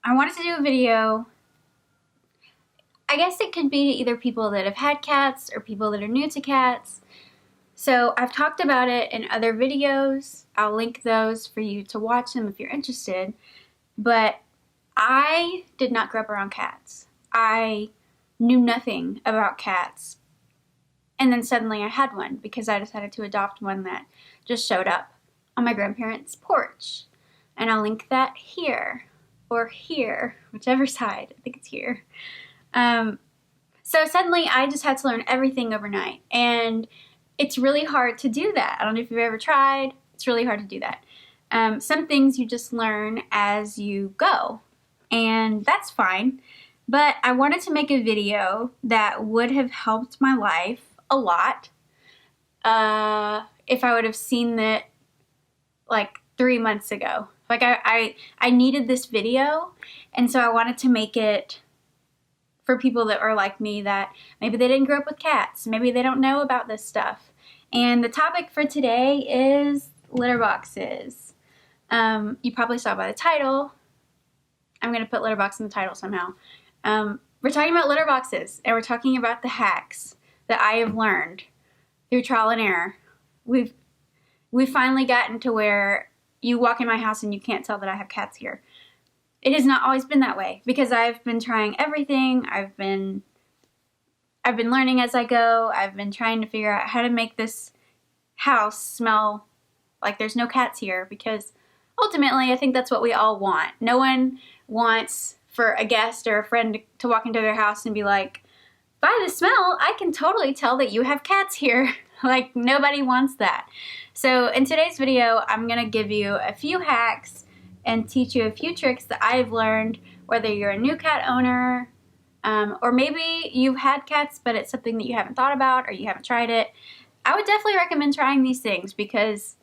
I wanted to do a video. I guess it could be either people that have had cats or people that are new to cats. So I've talked about it in other videos. I'll link those for you to watch them if you're interested. But I did not grow up around cats. I knew nothing about cats. And then suddenly I had one because I decided to adopt one that just showed up on my grandparents' porch. And I'll link that here or here, whichever side. I think it's here. So suddenly I just had to learn everything overnight. And it's really hard to do that. I don't know if you've ever tried. It's really hard to do that. Some things you just learn as you go. And that's fine. But I wanted to make a video that would have helped my life a lot if I would have seen it like 3 months ago. Like I needed this video, and so I wanted to make it for people that are like me, that maybe they didn't grow up with cats, maybe they don't know about this stuff. And the topic for today is litter boxes. You probably saw by the title. I'm going to put litter box in the title somehow. We're talking about litter boxes, and we're talking about the hacks that I have learned through trial and error. We've finally gotten to where you walk in my house and you can't tell that I have cats here. It has not always been that way because I've been trying everything. I've been learning as I go. I've been trying to figure out how to make this house smell like there's no cats here, because ultimately I think that's what we all want. No one wants for a guest or a friend to walk into their house and be like, by the smell, I can totally tell that you have cats here. Like, nobody wants that. So in today's video, I'm gonna give you a few hacks and teach you a few tricks that I've learned, whether you're a new cat owner, or maybe you've had cats, but it's something that you haven't thought about or you haven't tried it. I would definitely recommend trying these things because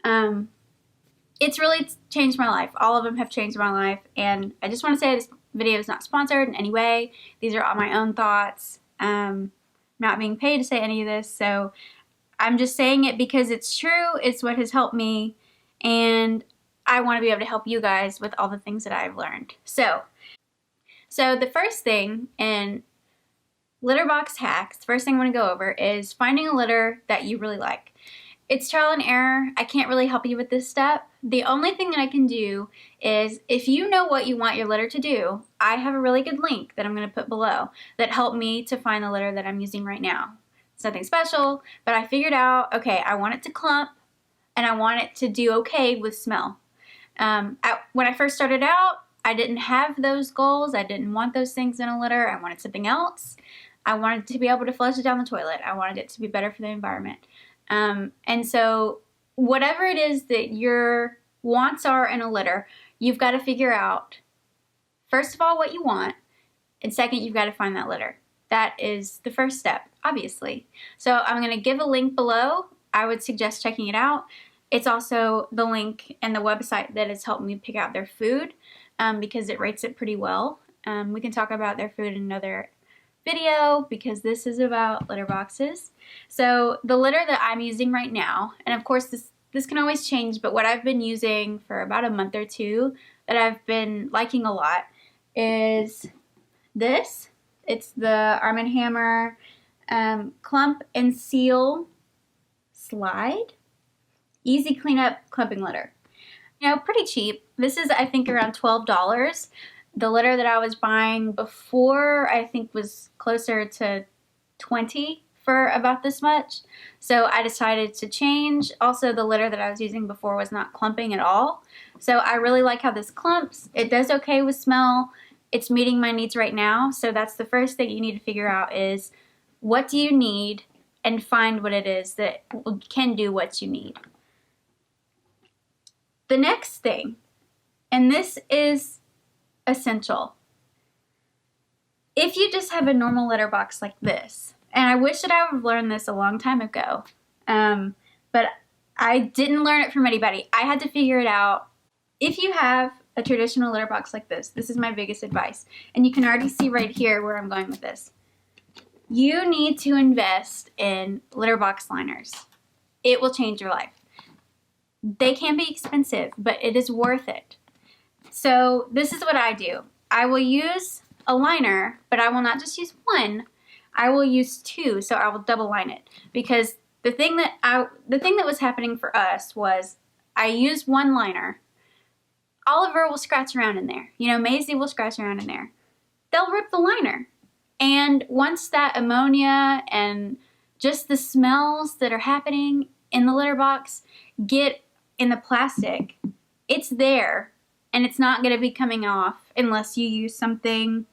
it's really changed my life. All of them have changed my life, and I just want to say this video is not sponsored in any way. These are all my own thoughts. Not being paid to say any of this, so I'm just saying it because it's true. It's what has helped me, and I want to be able to help you guys with all the things that I've learned. So the first thing in litter box hacks, the first thing I want to go over is finding a litter that you really like. It's trial and error. I can't really help you with this step. The only thing that I can do is, if you know what you want your litter to do, I have a really good link that I'm going to put below that helped me to find the litter that I'm using right now. It's nothing special, but I figured out, okay, I want it to clump and I want it to do okay with smell. When I first started out, I didn't have those goals. I didn't want those things in a litter. I wanted something else. I wanted to be able to flush it down the toilet. I wanted it to be better for the environment. And so whatever it is that your wants are in a litter, you've got to figure out, first of all, what you want, and second, you've got to find that litter. That is the first step, obviously. So I'm going to give a link below. I would suggest checking it out. It's also the link and the website that has helped me pick out their food, because it rates it pretty well. We can talk about their food in another video because this is about litter boxes. So the litter that I'm using right now, and of course this can always change, but what I've been using for about a month or two that I've been liking a lot is this. It's the Arm & Hammer Clump and Seal Slide Easy Cleanup Clumping Litter. You know, pretty cheap. This is, I think, around $12. The litter that I was buying before, I think, was closer to $20 for about this much. So I decided to change. Also, the litter that I was using before was not clumping at all. So I really like how this clumps. It does okay with smell. It's meeting my needs right now. So that's the first thing you need to figure out is, what do you need, and find what it is that can do what you need. The next thing, and this is essential, if you just have a normal litter box like this, and I wish that I would have learned this a long time ago, but I didn't learn it from anybody. I had to figure it out. If you have a traditional litter box like this is my biggest advice, and you can already see right here where I'm going with this. You need to invest in litter box liners. It will change your life. They can be expensive, but it is worth it. So this is what I do. I will use a liner, but I will not just use one. I will use two, so I will double line it. Because the thing that was happening for us was I used one liner. Oliver will scratch around in there. You know, Maisie will scratch around in there. They'll rip the liner. And once that ammonia and just the smells that are happening in the litter box get in the plastic, it's there and it's not going to be coming off unless you use something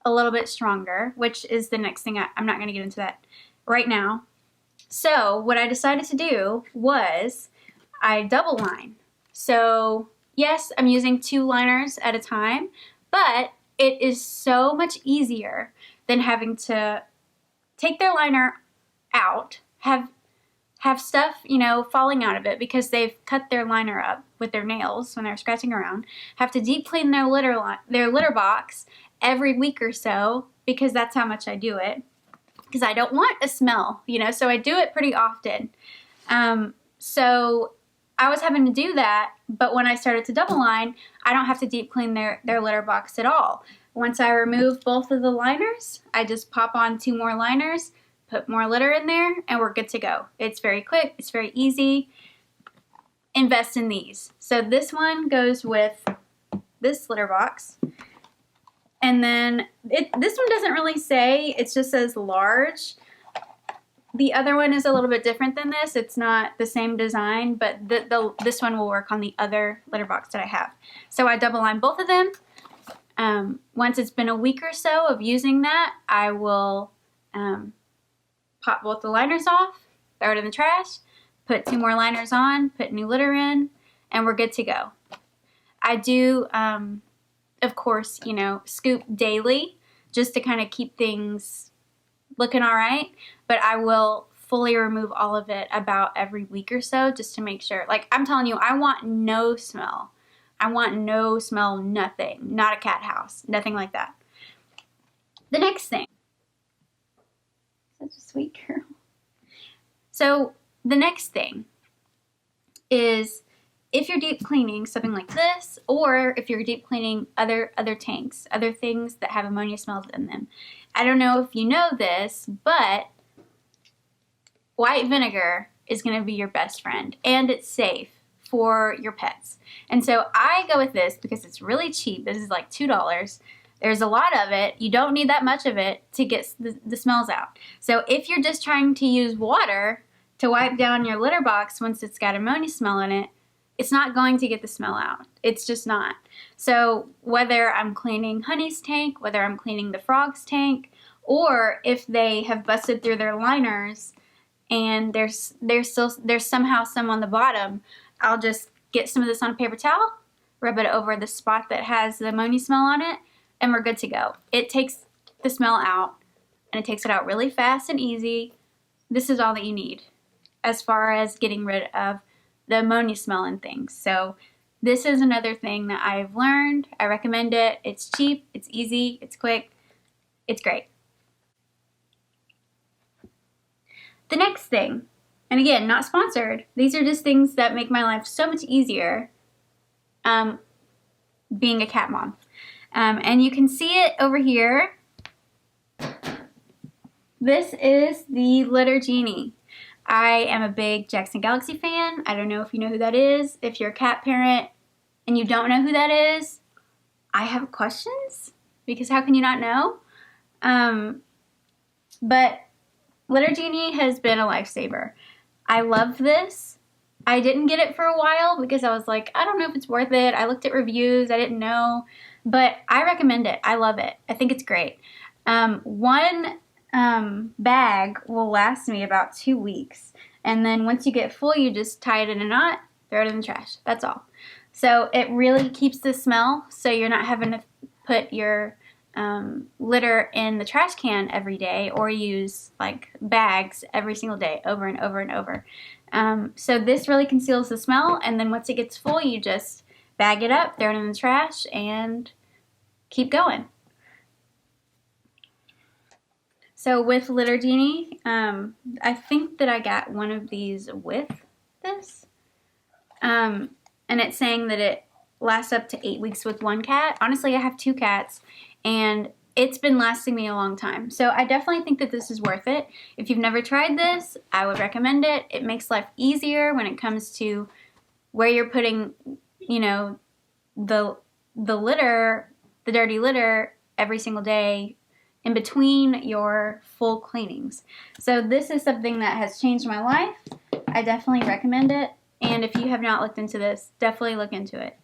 a little bit stronger, which is the next thing. I'm not going to get into that right now. So what I decided to do was I double line. So yes, I'm using two liners at a time, but it is so much easier than having to take their liner out, have stuff, you know, falling out of it because they've cut their liner up with their nails when they're scratching around, have to deep clean their litter box every week or so because that's how much I do it. Because I don't want a smell, you know, so I do it pretty often. So I was having to do that, but when I started to double line, I don't have to deep clean their litter box at all. Once I remove both of the liners, I just pop on two more liners, put more litter in there, and we're good to go. It's very quick, it's very easy. Invest in these. So this one goes with this litter box. And then this one doesn't really say, it just says large. The other one is a little bit different than this. It's not the same design, but this one will work on the other litter box that I have. So I double line both of them. Once it's been a week or so of using that, I will pop both the liners off, throw it in the trash, put two more liners on, put new litter in, and we're good to go. I do, of course, you know, scoop daily just to kind of keep things looking all right, but I will fully remove all of it about every week or so just to make sure. Like, I'm telling you, I want no smell. I want no smell, nothing. Not a cat house, nothing like that. The next thing. Such a sweet girl. So the next thing is if you're deep cleaning something like this, or if you're deep cleaning other tanks, other things that have ammonia smells in them. I don't know if you know this, but white vinegar is going to be your best friend, and it's safe for your pets. And so I go with this because it's really cheap. This is like $2. There's a lot of it. You don't need that much of it to get the smells out. So if you're just trying to use water to wipe down your litter box once it's got ammonia smell in it, it's not going to get the smell out. It's just not. So whether I'm cleaning Honey's tank, whether I'm cleaning the frog's tank, or if they have busted through their liners and there's somehow some on the bottom, I'll just get some of this on a paper towel, rub it over the spot that has the ammonia smell on it, and we're good to go. It takes the smell out, and it takes it out really fast and easy. This is all that you need as far as getting rid of the ammonia smell and things. So this is another thing that I've learned. I recommend it. It's cheap, it's easy, it's quick, it's great. The next thing, and again, not sponsored, these are just things that make my life so much easier being a cat mom. And you can see it over here. This is the Litter Genie. I am a big Jackson Galaxy fan. I don't know if you know who that is. If you're a cat parent and you don't know who that is, I have questions because how can you not know? But Litter Genie has been a lifesaver. I love this. I didn't get it for a while because I was like, I don't know if it's worth it. I looked at reviews. I didn't know. But I recommend it. I love it. I think it's great. One bag will last me about 2 weeks. And then once you get full, you just tie it in a knot, throw it in the trash. That's all. So it really keeps the smell, so you're not having to put your litter in the trash can every day or use like bags every single day over and over and over. So this really conceals the smell, and then once it gets full, you just bag it up, throw it in the trash, and keep going. So with Litter Genie, I think that I got one of these with this. And it's saying that lasts up to 8 weeks with one cat. Honestly, I have 2 cats, and it's been lasting me a long time. So I definitely think that this is worth it. If you've never tried this, I would recommend it. It makes life easier when it comes to where you're putting, you know, the litter, the dirty litter every single day in between your full cleanings. So this is something that has changed my life. I definitely recommend it. And if you have not looked into this, definitely look into it.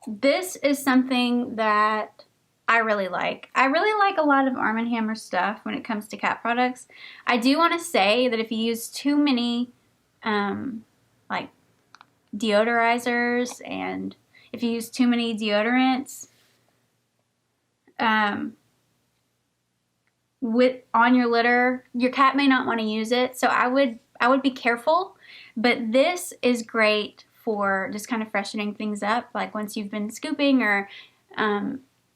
This is something that I really like. I really like a lot of Arm & Hammer stuff when it comes to cat products. I do want to say that if you use too many like deodorizers, and if you use too many deodorants on your litter, your cat may not want to use it. So I would be careful. But this is great for just kind of freshening things up, like once you've been scooping, or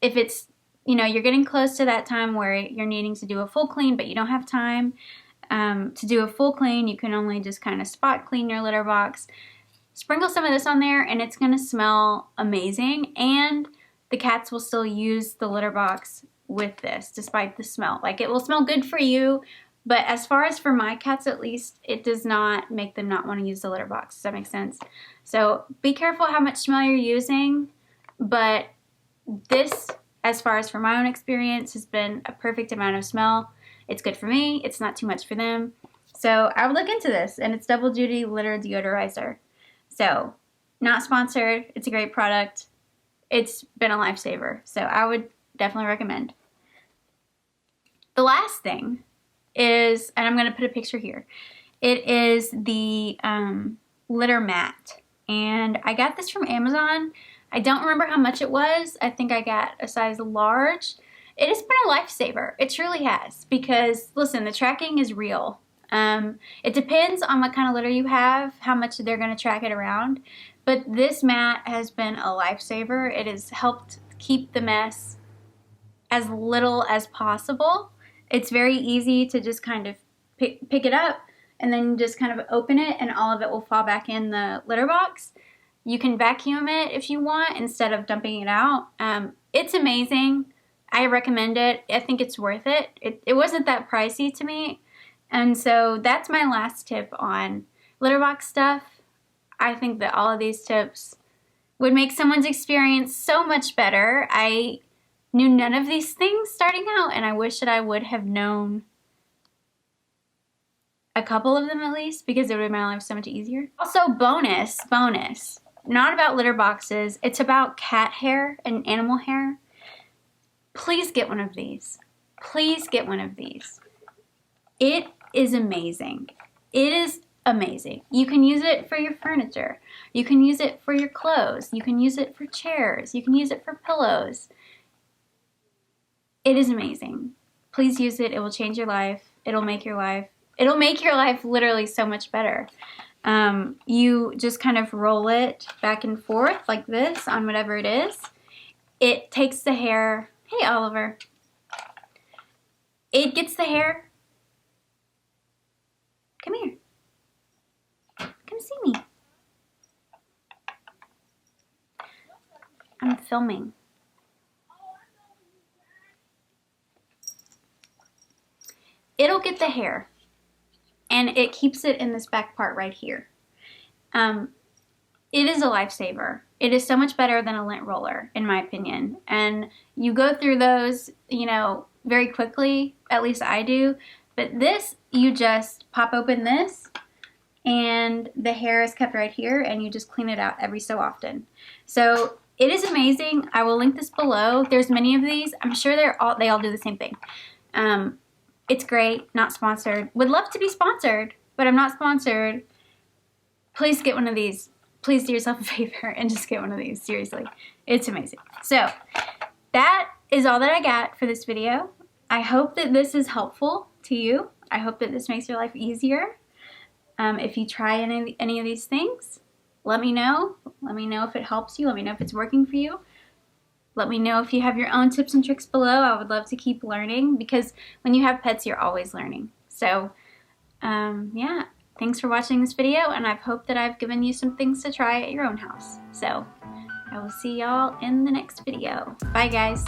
if it's, you know, you're getting close to that time where you're needing to do a full clean, but you don't have time to do a full clean. You can only just kind of spot clean your litter box. Sprinkle some of this on there, and it's going to smell amazing, and the cats will still use the litter box with this despite the smell. Like, it will smell good for you, but as far as for my cats at least, it does not make them not want to use the litter box. Does that make sense? So be careful how much smell you're using, but this, as far as for my own experience, has been a perfect amount of smell. It's good for me. It's not too much for them. So I would look into this, and it's Double Duty Litter Deodorizer. So, not sponsored. It's a great product. It's been a lifesaver. So I would definitely recommend. The last thing is, and I'm going to put a picture here, it is the litter mat. And I got this from Amazon. I don't remember how much it was. I think I got a size large. It has been a lifesaver. It truly has. Because, listen, the tracking is real. It depends on what kind of litter you have, how much they're going to track it around. But this mat has been a lifesaver. It has helped keep the mess as little as possible. It's very easy to just kind of pick it up and then just kind of open it, and all of it will fall back in the litter box. You can vacuum it if you want instead of dumping it out. It's amazing. I recommend it. I think it's worth it. It wasn't that pricey to me. And so that's my last tip on litter box stuff. I think that all of these tips would make someone's experience so much better. I knew none of these things starting out, and I wish that I would have known a couple of them at least, because it would have made my life so much easier. Also, bonus, not about litter boxes. It's about cat hair and animal hair. Please get one of these. Please get one of these. It is amazing. It is amazing. You can use it for your furniture. You can use it for your clothes. You can use it for chairs. You can use it for pillows. It is amazing. Please use it. It will change your life. It'll make your life literally so much better. You just kind of roll it back and forth like this on whatever it is. It takes the hair. Hey, Oliver. It gets the hair. Come here. Come see me. I'm filming. It'll get the hair, and it keeps it in this back part right here. It is a lifesaver. It is so much better than a lint roller, in my opinion. And you go through those, very quickly. At least I do. But this, you just pop open this, and the hair is kept right here, and you just clean it out every so often. So it is amazing. I will link this below. There's many of these. I'm sure they all do the same thing. It's great. Not sponsored. Would love to be sponsored, but I'm not sponsored. Please get one of these. Please do yourself a favor and just get one of these. Seriously. It's amazing. So that is all that I got for this video. I hope that this is helpful to you. I hope that this makes your life easier. If you try any of these things, let me know. Let me know if it helps you. Let me know if it's working for you. Let me know if you have your own tips and tricks below. I would love to keep learning, because when you have pets, you're always learning. So, yeah. thanks for watching this video, and I hope that I've given you some things to try at your own house. So I will see y'all in the next video. Bye guys.